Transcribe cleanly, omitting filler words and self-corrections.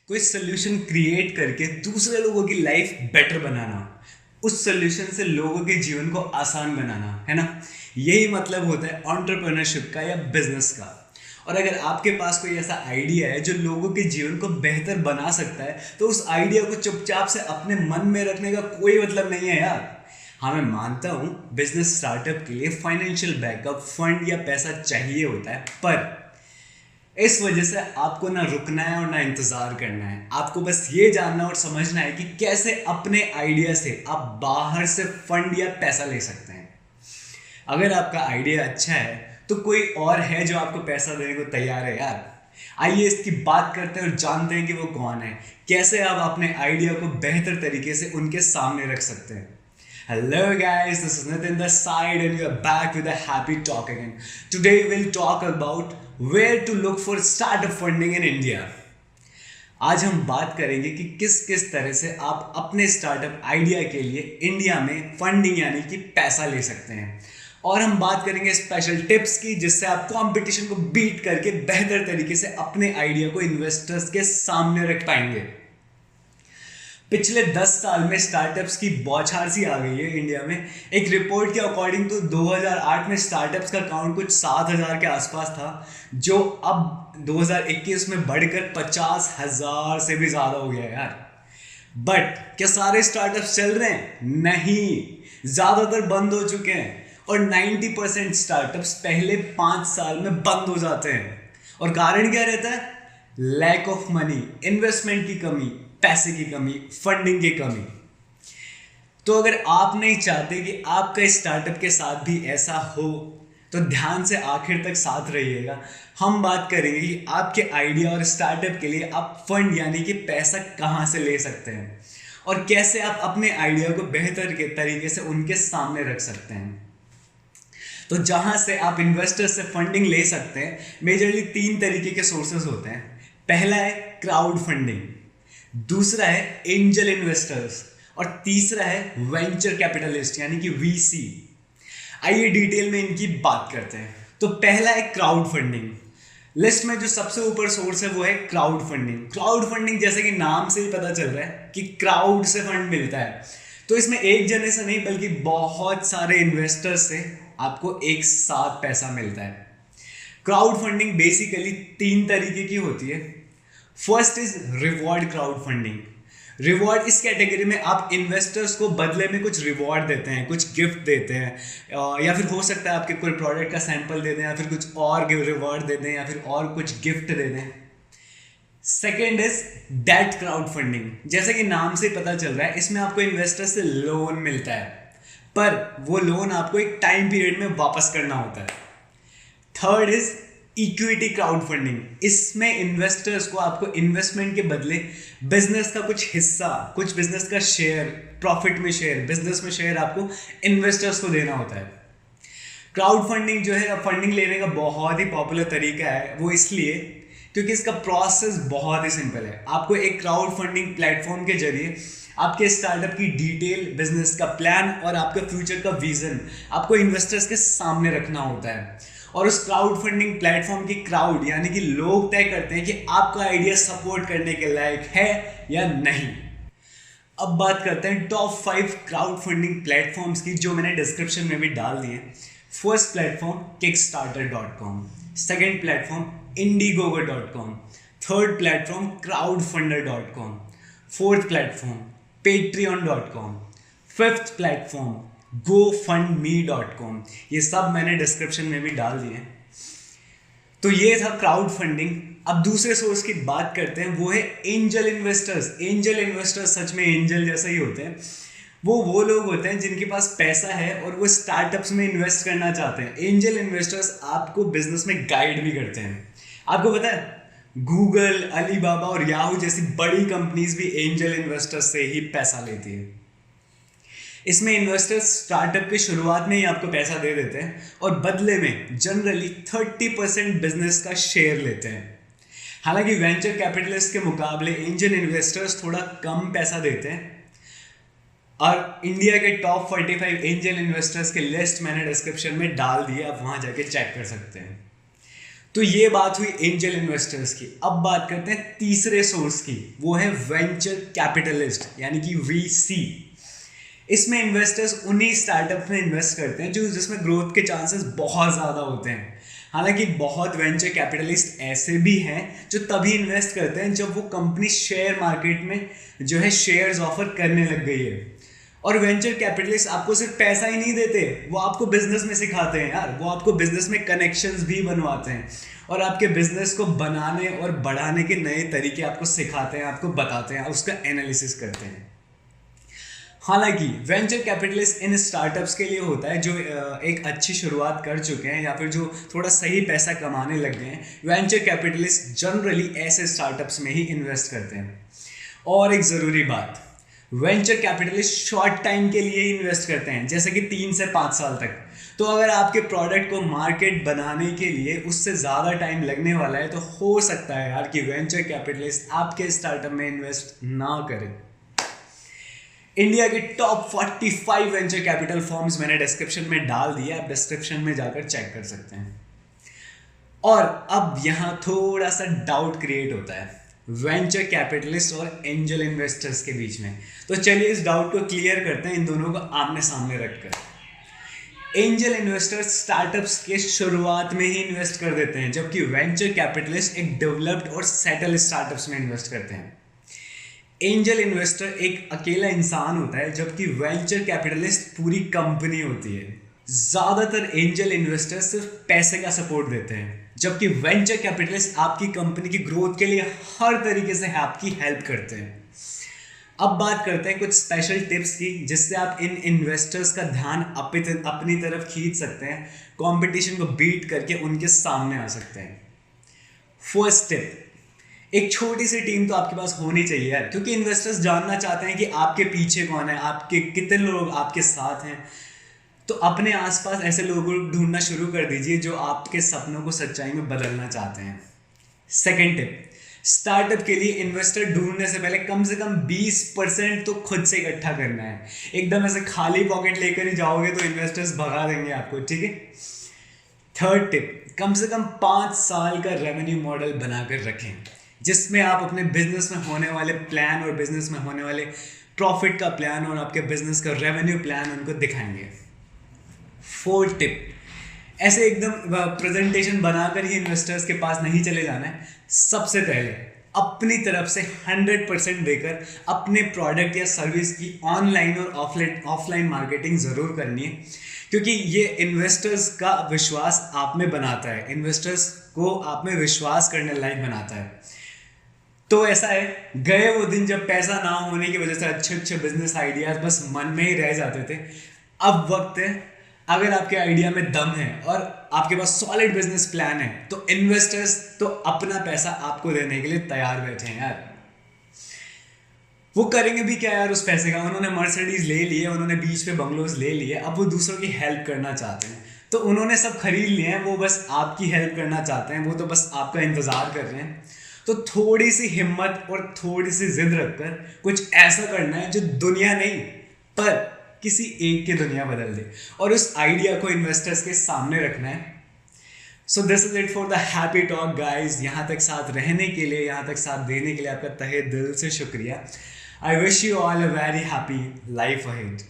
कोई solution create करके दूसरे लोगों की लाइफ बेटर बनाना, उस सोल्यूशन से लोगों के जीवन को आसान बनाना, है ना। यही मतलब होता है एंटरप्रेन्योरशिप का या बिजनेस का। और अगर आपके पास कोई ऐसा आइडिया है जो लोगों के जीवन को बेहतर बना सकता है, तो उस आइडिया को चुपचाप से अपने मन में रखने का कोई मतलब नहीं है यार। हाँ, मैं मानता हूँ बिजनेस स्टार्टअप के लिए फाइनेंशियल बैकअप, फंड या पैसा चाहिए होता है, पर इस वजह से आपको ना रुकना है और ना इंतजार करना है। आपको बस ये जानना और समझना है कि कैसे अपने आइडिया से आप बाहर से फंड या पैसा ले सकते हैं। अगर आपका आइडिया अच्छा है तो कोई और है जो आपको पैसा देने को तैयार है यार। आइए इसकी बात करते हैं और जानते हैं कि वो कौन है, कैसे आप अपने आइडिया को बेहतर तरीके से उनके सामने रख सकते हैं। Hello guys, this is Nitin the side and we are back with a happy talk again. Today we'll talk about where to look for startup funding in India. आज हम बात करेंगे कि किस किस तरह से आप अपने स्टार्टअप आइडिया के लिए इंडिया में फंडिंग यानी कि पैसा ले सकते हैं। और हम बात करेंगे स्पेशल टिप्स की, जिससे आप कंपटीशन को बीट करके बेहतर तरीके से अपने आइडिया को इन्वेस्टर्स के सामने रख पाएंगे। पिछले 10 साल में स्टार्टअप्स की बौछार सी आ गई है इंडिया में। एक रिपोर्ट के अकॉर्डिंग तो 2008 में स्टार्टअप्स का काउंट कुछ 7,000 के आसपास था, जो अब 2021 में बढ़कर 50,000 से भी ज़्यादा हो गया है यार। बट क्या सारे स्टार्टअप्स चल रहे हैं? नहीं, ज़्यादातर बंद हो चुके हैं और 90% स्टार्टअप्स पहले 5 साल में बंद हो जाते हैं। और कारण क्या रहता है? लैक ऑफ मनी, इन्वेस्टमेंट की कमी, पैसे की कमी, फंडिंग की कमी। तो अगर आप नहीं चाहते कि आपका स्टार्टअप के साथ भी ऐसा हो, तो ध्यान से आखिर तक साथ रहिएगा। हम बात करेंगे कि आपके आइडिया और स्टार्टअप के लिए आप फंड यानी कि पैसा कहाँ से ले सकते हैं और कैसे आप अपने आइडिया को बेहतर के तरीके से उनके सामने रख सकते हैं। तो जहाँ से आप इन्वेस्टर से फंडिंग ले सकते हैं, मेजरली 3 तरीके के सोर्सेज होते हैं। पहला है क्राउड फंडिंग, दूसरा है एंजल इन्वेस्टर्स और तीसरा है वेंचर कैपिटलिस्ट यानी कि वीसी। आइए डिटेल में इनकी बात करते हैं। तो पहला है क्राउड फंडिंग। लिस्ट में जो सबसे ऊपर सोर्स है वो है क्राउड फंडिंग। क्राउड फंडिंग जैसे कि नाम से ही पता चल रहा है कि क्राउड से फंड मिलता है, तो इसमें एक जने से नहीं बल्कि बहुत सारे इन्वेस्टर्स से आपको एक साथ पैसा मिलता है। क्राउड फंडिंग बेसिकली 3 तरीके की होती है। First is reward crowd funding. Reward इस कैटेगरी में आप इन्वेस्टर्स को बदले में कुछ रिवॉर्ड देते हैं, कुछ गिफ्ट देते हैं, या फिर हो सकता है आपके कोई प्रोडक्ट का सैंपल दे दें, या फिर कुछ और रिवॉर्ड दे दें, या फिर और कुछ गिफ्ट दे दें। Second is that crowd funding. जैसे कि नाम से पता चल रहा है, इसमें आपको इन्वेस्टर से लोन मिलता है, पर वो लोन आपको एक टाइम पीरियड में वापस करना होता है। Third is equity crowd funding. इसमें इन्वेस्टर्स को आपको इन्वेस्टमेंट के बदले बिजनेस का कुछ हिस्सा, कुछ बिजनेस का शेयर, प्रॉफिट में शेयर, बिजनेस में शेयर आपको इन्वेस्टर्स को देना होता है। क्राउड फंडिंग जो है, फंडिंग लेने का बहुत ही पॉपुलर तरीका है। वो इसलिए क्योंकि इसका प्रोसेस बहुत ही सिंपल है। आपको एक क्राउड फंडिंग प्लेटफॉर्म के जरिए आपके स्टार्टअप की डिटेल, बिजनेस का प्लान और आपके फ्यूचर का विजन आपको इन्वेस्टर्स के सामने रखना होता है। और उस क्राउड फंडिंग प्लेटफॉर्म की क्राउड यानी कि लोग तय करते हैं कि आपका आइडिया सपोर्ट करने के लायक है या नहीं। अब बात करते हैं टॉप 5 क्राउड फंडिंग प्लेटफॉर्म्स की, जो मैंने डिस्क्रिप्शन में भी डाल दिए। First platform kickstarter.com, second platform indiegogo.com, third platform crowdfunder.com, fourth platform patreon.com, fifth platform gofundme.com। ये सब मैंने डिस्क्रिप्शन में भी डाल दिए। तो ये था क्राउड फंडिंग। अब दूसरे सोर्स की बात करते हैं, वो है एंजल इन्वेस्टर्स। एंजल इन्वेस्टर्स सच में एंजल जैसा ही होते हैं। वो लोग होते हैं जिनके पास पैसा है और वो स्टार्टअप्स में इन्वेस्ट करना चाहते हैं। एंजल इन्वेस्टर्स आपको बिजनेस में गाइड भी करते हैं। आपको पता है, गूगल, अलीबाबा और याहू जैसी बड़ी कंपनीज भी एंजल इन्वेस्टर्स से ही पैसा लेती है। इसमें इन्वेस्टर्स स्टार्टअप की शुरुआत में ही आपको पैसा दे देते हैं और बदले में जनरली 30% बिजनेस का शेयर लेते हैं। हालांकि वेंचर कैपिटलिस्ट के मुकाबले एंजल इन्वेस्टर्स थोड़ा कम पैसा देते हैं। और इंडिया के टॉप 45 एंजल इन्वेस्टर्स के लिस्ट मैंने डिस्क्रिप्शन में डाल दी है, आप वहां जाके चेक कर सकते हैं। तो ये बात हुई एंजल इन्वेस्टर्स की। अब बात करते हैं तीसरे सोर्स की, वो है वेंचर कैपिटलिस्ट यानी कि वीसी। इसमें इन्वेस्टर्स उन्हीं स्टार्टअप में इन्वेस्ट करते हैं जो जिसमें ग्रोथ के चांसेस बहुत ज़्यादा होते हैं। हालांकि बहुत वेंचर कैपिटलिस्ट ऐसे भी हैं जो तभी इन्वेस्ट करते हैं जब वो कंपनी शेयर मार्केट में जो है शेयर्स ऑफर करने लग गई है। और वेंचर कैपिटलिस्ट आपको सिर्फ पैसा ही नहीं देते, वो आपको बिजनेस में सिखाते हैं यार, वो आपको बिजनेस में कनेक्शंस भी बनवाते हैं और आपके बिजनेस को बनाने और बढ़ाने के नए तरीके आपको सिखाते हैं, आपको बताते हैं, उसका एनालिसिस करते हैं। हालांकि वेंचर कैपिटलिस्ट इन स्टार्टअप्स के लिए होता है जो एक अच्छी शुरुआत कर चुके हैं या फिर जो थोड़ा सही पैसा कमाने लग गए हैं। वेंचर कैपिटलिस्ट जनरली ऐसे स्टार्टअप्स में ही इन्वेस्ट करते हैं। और एक ज़रूरी बात, वेंचर कैपिटलिस्ट शॉर्ट टाइम के लिए इन्वेस्ट करते हैं, जैसे कि 3 से 5 साल तक। तो अगर आपके प्रोडक्ट को मार्केट बनाने के लिए उससे ज़्यादा टाइम लगने वाला है तो हो सकता है यार कि वेंचर कैपिटलिस्ट आपके स्टार्टअप में इन्वेस्ट ना करें। इंडिया के टॉप 45 वेंचर कैपिटल फर्म्स मैंने डिस्क्रिप्शन में डाल दिया, आप डिस्क्रिप्शन में जाकर चेक कर सकते हैं। और अब यहाँ थोड़ा सा डाउट क्रिएट होता है वेंचर कैपिटलिस्ट और एंजल इन्वेस्टर्स के बीच में। तो चलिए इस डाउट को क्लियर करते हैं इन दोनों को आमने सामने रखकर। एंजल इन्वेस्टर्स स्टार्टअप्स के शुरुआत में ही इन्वेस्ट कर देते हैं, जबकि वेंचर कैपिटलिस्ट एक डेवलप्ड और सेटल स्टार्टअप्स में इन्वेस्ट करते हैं। एंजल इन्वेस्टर एक अकेला इंसान होता है, जबकि वेंचर कैपिटलिस्ट पूरी कंपनी होती है। ज़्यादातर एंजल इन्वेस्टर सिर्फ पैसे का सपोर्ट देते हैं, जबकि वेंचर कैपिटलिस्ट आपकी कंपनी की ग्रोथ के लिए हर तरीके से आपकी हेल्प करते हैं। अब बात करते हैं कुछ स्पेशल टिप्स की जिससे आप इन इन्वेस्टर्स का ध्यान अपनी तरफ खींच सकते हैं, कंपटीशन को बीट करके उनके सामने आ सकते हैं। फर्स्ट टिप, एक छोटी सी टीम तो आपके पास होनी चाहिए यार, क्योंकि इन्वेस्टर्स जानना चाहते हैं कि आपके पीछे कौन है, आपके कितने लोग आपके साथ हैं। तो अपने आसपास ऐसे लोगों को ढूंढना शुरू कर दीजिए जो आपके सपनों को सच्चाई में बदलना चाहते हैं। सेकंड टिप, स्टार्टअप के लिए इन्वेस्टर ढूंढने से पहले कम से कम 20% तो खुद से इकट्ठा करना है। एकदम ऐसे खाली पॉकेट लेकर ही जाओगे तो इन्वेस्टर्स भगा देंगे आपको, ठीक है। थर्ड टिप, कम से कम 5 साल का रेवेन्यू मॉडल बनाकर रखें, जिसमें आप अपने बिजनेस में होने वाले प्लान और बिजनेस में होने वाले प्रॉफिट का प्लान और आपके बिजनेस का रेवेन्यू प्लान उनको दिखाएंगे। फोर्थ टिप, ऐसे एकदम प्रेजेंटेशन बनाकर ही इन्वेस्टर्स के पास नहीं चले जाना है। सबसे पहले अपनी तरफ से 100% देकर अपने प्रोडक्ट या सर्विस की ऑनलाइन और ऑफलाइन मार्केटिंग ज़रूर करनी है, क्योंकि ये इन्वेस्टर्स का विश्वास आप में बनाता है, इन्वेस्टर्स को आप में विश्वास करने लायक बनाता है। तो ऐसा है, गए वो दिन जब पैसा ना होने की वजह से अच्छे अच्छे बिजनेस आइडियाज बस मन में ही रह जाते थे। अब वक्त है, अगर आपके आइडिया में दम है और आपके पास सॉलिड बिजनेस प्लान है तो इन्वेस्टर्स तो अपना पैसा आपको देने के लिए तैयार बैठे हैं यार। वो करेंगे भी क्या यार उस पैसे का, उन्होंने मर्सिडीज ले लिए, उन्होंने बीच पे बंगलोज ले लिए, अब वो दूसरों की हेल्प करना चाहते हैं। तो उन्होंने सब खरीद लिए हैं, वो बस आपकी हेल्प करना चाहते हैं, वो तो बस आपका इंतजार कर रहे हैं। तो थोड़ी सी हिम्मत और थोड़ी सी जिद रखकर कुछ ऐसा करना है जो दुनिया नहीं पर किसी एक की दुनिया बदल दे, और उस आइडिया को इन्वेस्टर्स के सामने रखना है। So this is it for the happy talk guys. यहाँ तक साथ रहने के लिए, यहाँ तक साथ देने के लिए आपका तहे दिल से शुक्रिया। I wish you all a very happy life ahead.